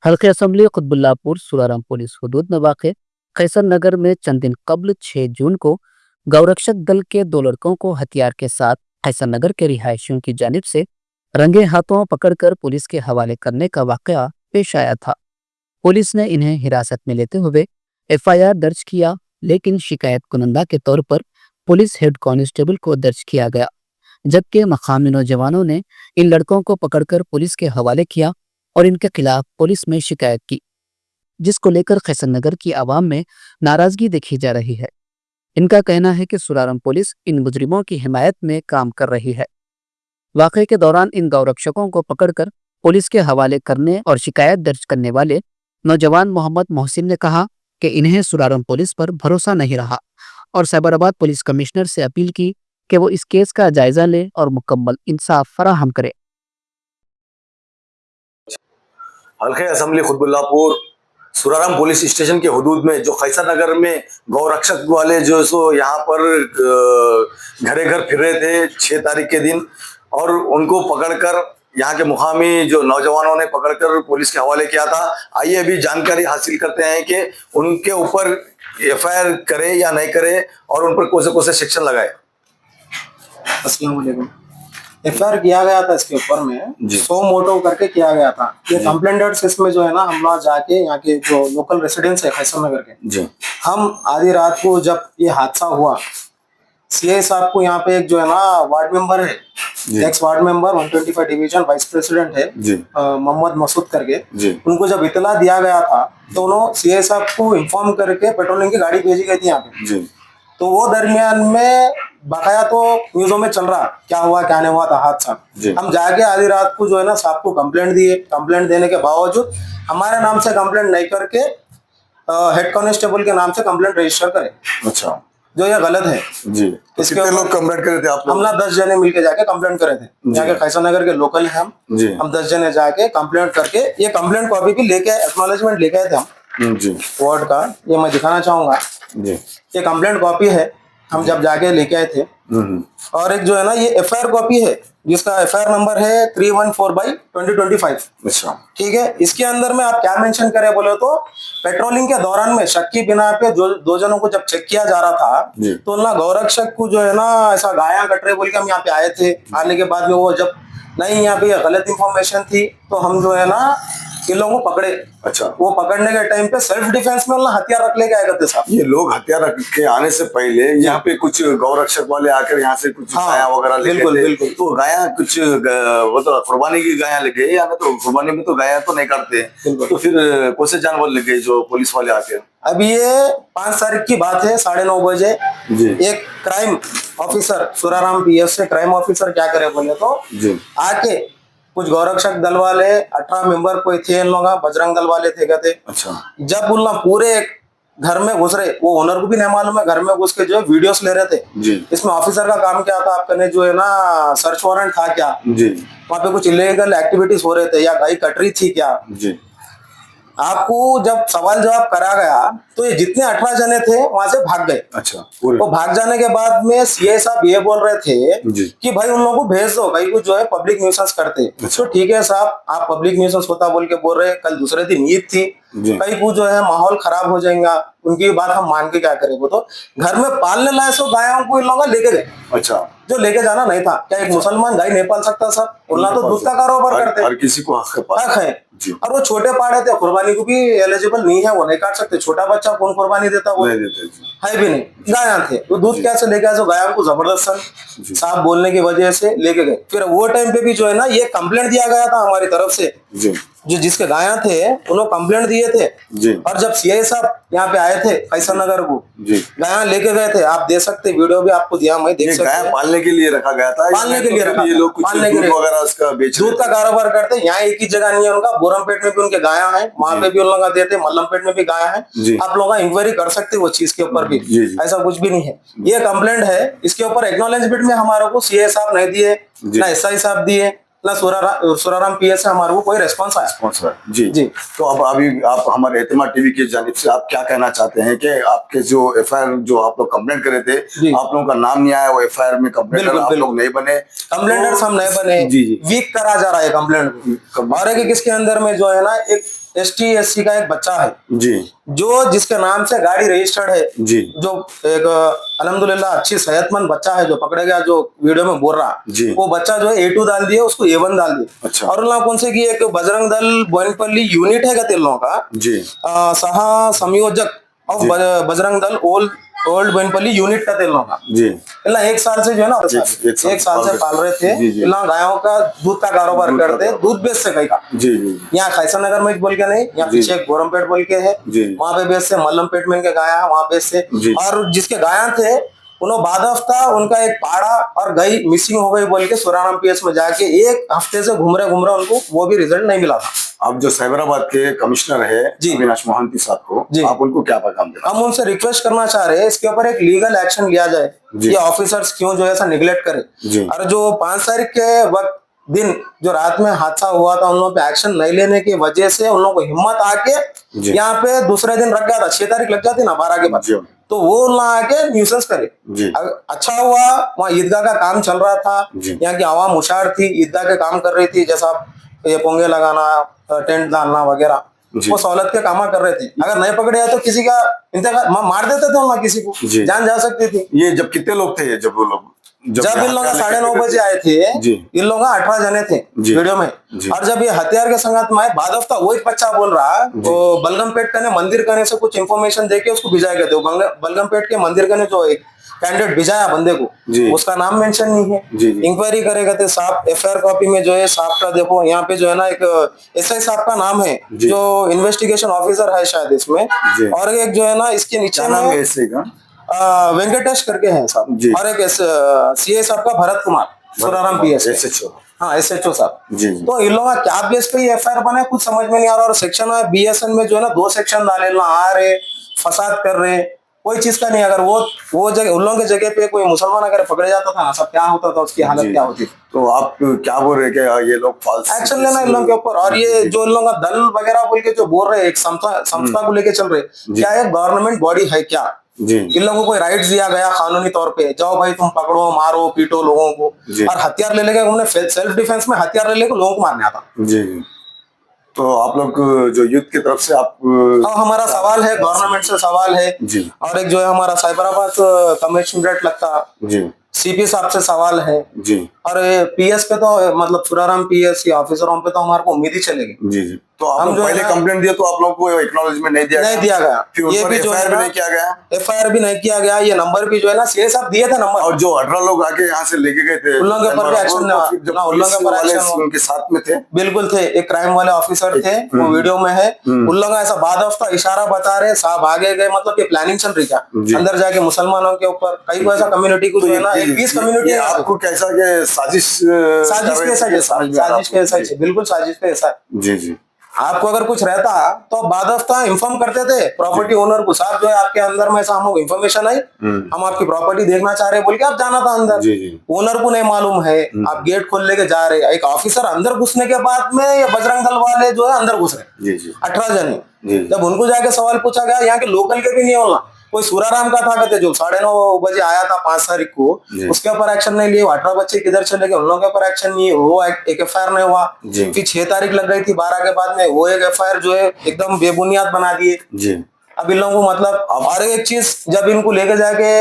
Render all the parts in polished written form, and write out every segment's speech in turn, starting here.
हल्के assembly Quthbullapur Suraram police हदूद में वाक़ कैसर नगर में चंद दिन कबल 6 जून को गौरक्षक दल के 2 लड़कों को हथियार के साथ कैसर नगर के रिहायशियों की जानिब से रंगे हाथों पकड़कर पुलिस के हवाले करने का वाक़या पेश आया था। पुलिस ने इन्हें हिरासत में लेते हुए एफआईआर दर्ज किया, लेकिन शिकायत कुनंदा के तौर पर पुलिस हेड कांस्टेबल को दर्ज किया गया, जबकि मकामी नौजवानों ने इन लड़कों को पकड़कर पुलिस के हवाले किया और इनके खिलाफ पुलिस में शिकायत की, जिसको लेकर कैसर नगर की आवाम में नाराजगी देखी जा रही है। इनका कहना है कि सुराराम पुलिस इन मुजरिमों की हिमायत में काम कर रही है। वाक़े के दौरान इन गौरक्षकों को पकड़कर पुलिस के हवाले करने और शिकायत दर्ज करने वाले नौजवान मोहम्मद मोहसिन ने कहा कि इन्हें सुराराम पुलिस पर भरोसा नहीं रहा और साइबराबाद पुलिस कमिश्नर से अपील की कि वो इस केस का जायजा ले और मुकम्मल इंसाफ फराहम करे। हल्के assembly Quthbullapur Suraram police station के हुदूद में जो कैसर नगर में गौरक्षक वाले जो सो यहाँ पर घरे घर फिर रहे थे 6 तारीख के दिन, और उनको पकड़कर यहाँ के मुकामी जो नौजवानों ने पकड़कर पुलिस के हवाले किया था। आइए अभी जानकारी हासिल करते हैं कि उनके ऊपर एफआईआर करे या नहीं करे और उन पर कौन से सेक्शन लगाए। अस्सलाम वालेकुम। एफआईआर किया गया था इसके ऊपर में 100 मोटो करके किया गया था। ये कंप्लेंटर्स इसमें जो है ना, हम लोग जाके यहाँ के जो लोकल रेसिडेंट्स है कैसर नगर के, हम आधी रात को जब ये हादसा हुआ, सीआई साहब को यहाँ पे एक जो है ना वार्ड मेंबर है, x ward member 125 division vice president है मोहम्मद मसूद करके, उनको जब इतला दिया गया था तो उन्होंने सीआई साहब को इन्फॉर्म करके पेट्रोलिंग की गाड़ी भेजी गई थी यहाँ पे। तो वो दरमियान में बकाया तो न्यूज़ों में चल रहा क्या हुआ क्या नहीं हुआ था हादसा। हम जाके आधी रात को जो है ना साहब को कंप्लेंट दिए। कंप्लेंट देने के बावजूद हमारे नाम से कंप्लेंट नहीं करके हेड कांस्टेबल के नाम से कंप्लेंट रजिस्टर करे। अच्छा, जो ये गलत है जी। तो कितने लोग कंप्लेंट करे थे आप लोग? हम ना 10 जने मिलके जाके कंप्लेंट करे थे। जाके कैसर नगर के लोकल है हम 10 जने जाके कंप्लेंट करके ये कंप्लेंट कॉपी भी लेके एक्नॉलेजमेंट लेके आए थे हम जी वार्ड का। ये मैं दिखाना चाहूंगा जी, ये कंप्लेंट कॉपी है, हम जब जाके लेके आए थे। और एक जो है ना ये एफआईआर कॉपी है जिसका एफआईआर नंबर है 314/2025। अच्छा, ठीक है। इसके अंदर में आप क्या मेंशन करें बोले तो पेट्रोलिंग के दौरान में शक की बिना पे जो 2 जनों को जब चेक किया जा रहा था तो ना गौरक्षक को जो है ना ऐसा गाया कट रहे बोल के हम यहाँ पे आए थे। आने के बाद में वो जब नहीं यहाँ पे गलत इंफॉर्मेशन थी तो हम जो है ना इन लोगों को पकड़े। अच्छा, वो पकड़ने के टाइम पे सेल्फ डिफेंस में हथियार रख लेके आए करते साहब। ये लोग हथियार रख के आने से पहले यहाँ पे कुछ गौरक्षक वाले आकर यहाँ से कुछ गाया वगैरह लेके बिल्कुल तो गाया कुछ वो तो कुर्बानी की गाया लेके, या ना तो कुर्बानी में तो गाया तो नहीं करते, तो फिर कौन से जानवर लेके जो पुलिस वाले आके। अभी ये 5 तारीख की बात है, 9:30 बजे एक क्राइम ऑफिसर सुराराम पीएस से क्राइम ऑफिसर क्या करे बोले तो आके कुछ गौरक्षक दल वाले 18 मेंबर कोई थे, इन लोग बजरंग दल वाले थे कहते। अच्छा, जब उन पूरे घर में घुस रहे, वो ओनर को भी नहीं मालूम है, घर में घुस के जो है वीडियोस ले रहे थे जी। इसमें ऑफिसर का काम क्या था आपका, जो है ना सर्च वारंट था क्या जी, वहाँ पे कुछ इलीगल एक्टिविटीज हो रहे थे या गाय कट रही थी क्या जी। आपको जब सवाल जवाब करा गया तो ये जितने 18 जने थे वहां से भाग गए। अच्छा, वो भाग जाने के बाद में सीआई साहब ये बोल रहे थे कि भाई उन लोगों को भेज दो, भाई कुछ जो है पब्लिक न्यूसेंस करते। तो ठीक है साहब, आप पब्लिक न्यूसेंस होता बोल के बोल रहे, कल दूसरे दिन ईद थी, कहीं कुछ जो है माहौल खराब हो जाएगा, उनकी बात हम मान के क्या करें। वो तो घर में पालने लायक सो गायों को इन लोगों लेके गए। अच्छा, जो लेके जाना नहीं था। क्या एक मुसलमान गाय नहीं पाल सकता सर? उनला तो दूध का कारोबार करते, हर किसी को हक है। और वो छोटे पाड़े थे, कुर्बानी को भी एलिजिबल नहीं है, वो नहीं काट सकते। छोटा बच्चा कौन कुर्बानी देता, वो है भी नहीं। गाया थे, वो दूध कैसे लेके आए? गायों को जबरदस्त साहब बोलने की वजह से लेके गए। फिर वो टाइम पे भी जो है ना ये कंप्लेंट दिया गया था हमारी तरफ से, जो जिसके गाया थे उन्होंने कंप्लेंट दिए थे जी। और जब सीआई साहब यहाँ पे आए थे कैसर नगर को गाया लेके गए थे, आप दे सकते, वीडियो भी आपको दिया, मैं देख सकते। गाया पालने के लिए रखा गया था, पालने के लिए रखा, ये लोग पालने के लिए वगैरह उसका दूध का कारोबार करते। यहाँ एक ही जगह नहीं है उनका, बोरमपेट में भी उनके गाया है, वहां पे भी उन लोग देते, मल्लमपेट में भी गाया है। आप लोग इंक्वायरी कर सकते वो चीज के ऊपर भी, ऐसा कुछ भी नहीं है। ये कंप्लेंट है, इसके ऊपर एक्नॉलेजमेंट में हमारे को सीआई साहब नहीं दिए, ना एसआई साहब दिए, ना सुराराम पीएस से हमारे को कोई रेस्पॉन्स आया जी जी। तो अब अभी आप हमारे एतमाद टीवी की जानिब से आप क्या कहना चाहते हैं कि आपके जो एफआईआर जो आप लोग कंप्लेंट करे थे, आप लोगों का नाम नहीं आया वो एफआईआर में, कंप्लेंटर आप लोग नहीं बने, कंप्लेंटर्स हम नहीं बने जी जी, वीक करा जा रहा है कंप्लेंट को। और एक इसके अंदर में जो है ना एक ST SC का एक बच्चा है जी जो जिसके नाम से गाड़ी रजिस्टर्ड है, जी जो एक अल्हम्दुलिल्लाह अच्छी सेहतमंद बच्चा है जो पकड़े गया, जो वीडियो में बोल रहा, जी। वो बच्चा जो है A2 डाल दिए, उसको A1 डाल दिए। अच्छा। और उन लोगों कौन से की एक बजरंग दल बोयनपल्ली यूनिट है कहते इन लोगों का, जी सह संयोजक of ji. Bajrang Dal old बोयनपल्ली unit का तेल लोगों का जी इल्ला 1 साल से जो है ना एक साल से पाल रहे थे। जी, जी। इल्ला गायों का दूध का कारोबार दूध का करते, कारोबार। दूध बेच से कहीं का। जी जी यहाँ खैसर नगर में बोल के नहीं, यहाँ जी। पीछे गोरमपेट बोल के है, जी। वहाँ पे बेच से मल्लमपेट में इनके गाया है, वहाँ बेच से। जी। और जिसके गाया थे उन्होंने बाद हफ्ता उनका एक पाड़ा और गई मिसिंग हो गई बोल के सुराराम PS में जाके 1 हफ्ते से घूम रहे उनको वो भी रिजल्ट नहीं मिला था। आप जो साइबराबाद के कमिश्नर है जी। अविनाश मोहंती साहब को, जी। आप उनको क्या पैगाम देना? हम उनसे रिक्वेस्ट करना चाह रहे हैं इसके ऊपर एक लीगल एक्शन लिया जाए। जी। ये ऑफिसर्स क्यों जो है ऐसा निगलेक्ट करे, जी। और जो 5 तारीख के वक्त दिन जो रात में हादसा हुआ था उन लोगों पे एक्शन नहीं लेने की वजह से उन लोगों को हिम्मत आके जी। यहाँ पे दूसरे दिन रख गया था। 6 तारीख लग जाती ना 12 के बाद, जी। तो वो ना आके न्यूसेंस करे। जी। अच्छा हुआ वहाँ ईदगाह का काम चल रहा था, जी। यहाँ की आवाम होशियार थी, ईदगाह के काम कर रही थी, जैसा ये पोंगे लगाना, टेंट डालना वगैरह, जी। वो सहूलत के काम कर रहे थे। अगर नहीं पकड़े जाए तो किसी का इंतकाल मार देते थे ना, किसी को जी। जान जा सकती थी। ये जब कितने लोग थे, जब वो लोग जब इन लोग 9:30 बजे आए थे, जी। इन लोग 18 जने थे जी। वीडियो में। जी। और जब ये हथियार के संगत में आए बाद हफ्ता वही बच्चा बोल रहा, वो बलगमपेट का ने मंदिर करने से कुछ इंफॉर्मेशन देके उसको भिजाया गया था। बलगमपेट के मंदिर का ने जो एक कैंडिडेट भिजाया बंदे को, जी। उसका नाम मेंशन नहीं है। जी, जी। इंक्वायरी करेगा तो साहब FIR कॉपी में जो है साहब का देखो, यहाँ पे जो है ना एक SI साहब का नाम है जी। जो इन्वेस्टिगेशन ऑफिसर है शायद इसमें, जी। और एक जो है ना इसके नीचे क्या नाम है में ऐसे का? वेंकटेश करके हैं साहब, जी। और एक CA साहब का भरत कुमार सुराराम PS में। SHO। हाँ SHO साहब। जी। तो इन लोगों का क्या बेस पे ये FIR बने कुछ समझ में नहीं आ रहा। और सेक्शन है BSN में जो है ना 2 सेक्शन डाले ना, आ रहे फसाद कर रहे, कोई चीज का नहीं। अगर वो जगह उन लोगों की जगह पे कोई मुसलमान अगर पकड़े जाता था ना, सब क्या होता था, उसकी हालत जी। क्या होती। तो आप क्या बोल रहे हैं कि ये लोग फाल्स एक्शन लेना इन लोगों के ऊपर। और ये जो इन लोगों का दल वगैरह बोल के जो बोल रहे हैं, एक संस्था को लेके चल रहे, क्या ये गवर्नमेंट बॉडी है क्या? जी। इन लोगों को राइट्स दिया गया कानूनी तौर पे, जाओ भाई तुम पकड़ो, मारो, पीटो लोगों को। जी। और हथियार ले लेके उन्होंने सेल्फ डिफेंस में हथियार ले लेके लोगों को मारने आता। जी। तो आप लोग जो युद्ध की तरफ से आप हमारा सवाल है, गवर्नमेंट से सवाल है। जी। और एक जो है हमारा साइबराबाद कमिश्नरेट लगता, जी CP साहब से सवाल है। जी और PS पे तो मतलब सुराराम PS या ऑफिसरों पे तो हमारे को उम्मीद ही चलेगी। जी जी। तो आप हम लोग जो है पहले ना- कंप्लेंट दिया तो आप लोग को एक्नॉलेजमेंट नहीं नहीं दिया गया। फिर उन ये पर भी जो FIR है भी ना- नहीं किया गया। FIR भी नहीं किया गया। ये नंबर भी जो है ना CA साहब दिए थे नंबर, और जो 18 लोग आके यहाँ से लेके गए थे उन लोगों के ऊपर भी एक्शन तो फिर जब ना, उन लोगों के पुलिस ऊपर वाले एक्शन हुआ। उनके साथ में थे। बिल्कुल थे, एक क्राइम वाले ऑफिसर थे, वो वीडियो में है। उन लोगों ऐसा बाद हफ्ता इशारा बता रहे, साहब आगे गए, मतलब ये प्लानिंग चल रही क्या जी। अंदर जाके मुसलमानों के ऊपर। कई को ऐसा कम्युनिटी को जो है ना, एक 20 कम्युनिटी आपको कैसा के साजिश साजिश के ऐसा साजिश के ऐसा बिल्कुल साजिश के ऐसा। जी जी। आपको अगर कुछ रहता तो बाद हफ्ता इन्फॉर्म करते थे प्रॉपर्टी ओनर को, साहब जो है आपके अंदर में ऐसा हमको इन्फॉर्मेशन आई, हम आपकी प्रॉपर्टी देखना चाह रहे हैं बोल के आप जाना था अंदर। जी जी। ओनर को नहीं मालूम है, आप गेट खोल लेके जा रहे, एक ऑफिसर अंदर घुसने के बाद में ये बजरंग दल वाले जो है अंदर घुस रहे जी जी। 18 जने। जी। जब उनको जाके सवाल पूछा गया, यहाँ के लोकल के भी नहीं होना, कोई सुराराम का था कहते जो 9:30 बजे आया था 5 तारीख को, जी। उसके ऊपर एक्शन नहीं लिए। 18 बच्चे किधर चले गए, उन लोगों के ऊपर एक्शन नहीं है, वो एक FIR नहीं हुआ। जी। फिर 6 तारीख लग रही थी 12 के बाद में, वो एक FIR जो है एकदम बेबुनियाद बना दिए। जी। अब इन लोगों को मतलब और एक चीज, जब इनको लेके जाके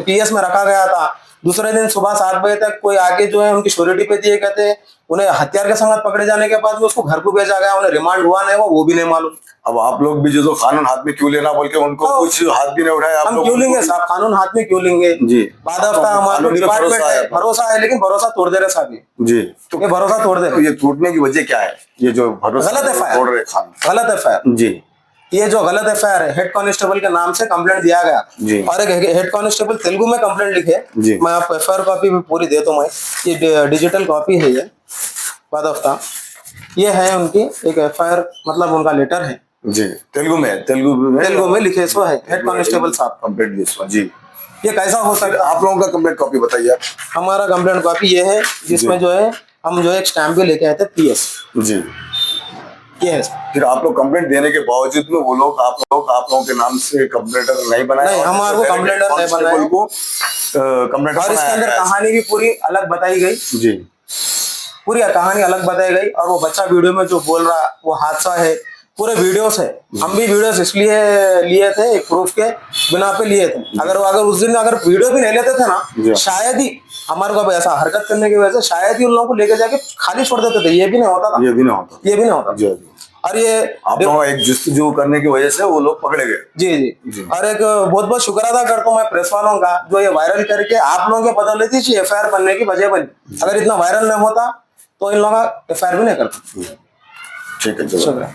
PS में रखा गया था, दूसरे दिन सुबह 7 बजे तक कोई आके जो है उनकी श्योरिटी पे दिए, कहते उन्हें हथियार के संगत पकड़े जाने के बाद में उसको घर को भेजा गया, उन्हें रिमांड हुआ नहीं हुआ वो भी नहीं मालूम। अब आप लोग भी जो कानून हाथ में क्यों लेना बोल के उनको हाँ। कुछ हाथ भी नहीं उठाया आप हम लोग क्यों लेंगे साहब, कानून हाथ में क्यों लेंगे जी। बाद हफ्ता हमारे कानून पे डिपार्टमेंट भरोसा है, है। भरोसा है, लेकिन भरोसा तोड़ दे रहे साहब ये जी। तो भरोसा तोड़ दे तो रहे। ये टूटने की वजह क्या है? ये जो भरोसा गलत FIR, तोड़ रहे कानून। गलत FIR। जी ये जो गलत FIR है, हेड कांस्टेबल के नाम से कंप्लेंट दिया गया। जी। और एक हेड कांस्टेबल तेलुगु में कंप्लेंट लिखे, जी। मैं आपको FIR कॉपी भी पूरी दे दूं। मैं ये डिजिटल कॉपी है, ये बाद हफ्ता ये है उनकी एक FIR, मतलब उनका लेटर है जी। तेलुगु में लिखे सो है हेड कांस्टेबल साहब। कंप्लेंट दिया जी। ये कैसा हो सकता है? आप लोगों का कंप्लेंट कॉपी बताइए आप। हमारा कंप्लेंट कॉपी ये है, जिसमें जो है हम जो एक स्टैम्प भी लेके आए थे PS। जी। ये है। फिर आप लोग कंप्लेंट देने के बावजूद में वो लोग आप लोगों के नाम से कंप्लेंटर नहीं बनाए? नहीं, हमारे को कंप्लेंटर नहीं बनाए। कंप्लेंटर और इसके अंदर कहानी भी पूरी अलग बताई गई, जी। पूरी कहानी अलग बताई गई। और वो बच्चा वीडियो में जो बोल रहा वो हादसा है, पूरे वीडियोस है। हम भी वीडियोस इसलिए लिए थे, एक प्रूफ के बिना पे लिए थे। अगर उस दिन अगर वीडियो भी नहीं लेते थे ना, शायद ही हमारे को ऐसा हरकत करने की वजह से शायद ही उन लोगों को लेके जाके खाली छोड़ देते थे। ये भी नहीं होता था, ये भी नहीं होता। जी। और ये आप लोगों का एक जस्तजू करने की वजह से वो लोग पकड़े गए। जी। और एक बहुत बहुत शुक्र अदा करता हूँ मैं प्रेस वालों का, जो ये वायरल करके आप लोगों के बदौलत ही एफआईआर बनने की वजह बनी। अगर इतना वायरल नहीं होता तो इन लोगों का एफआईआर भी नहीं करता। ठीक है, चलो। शुक्रिया।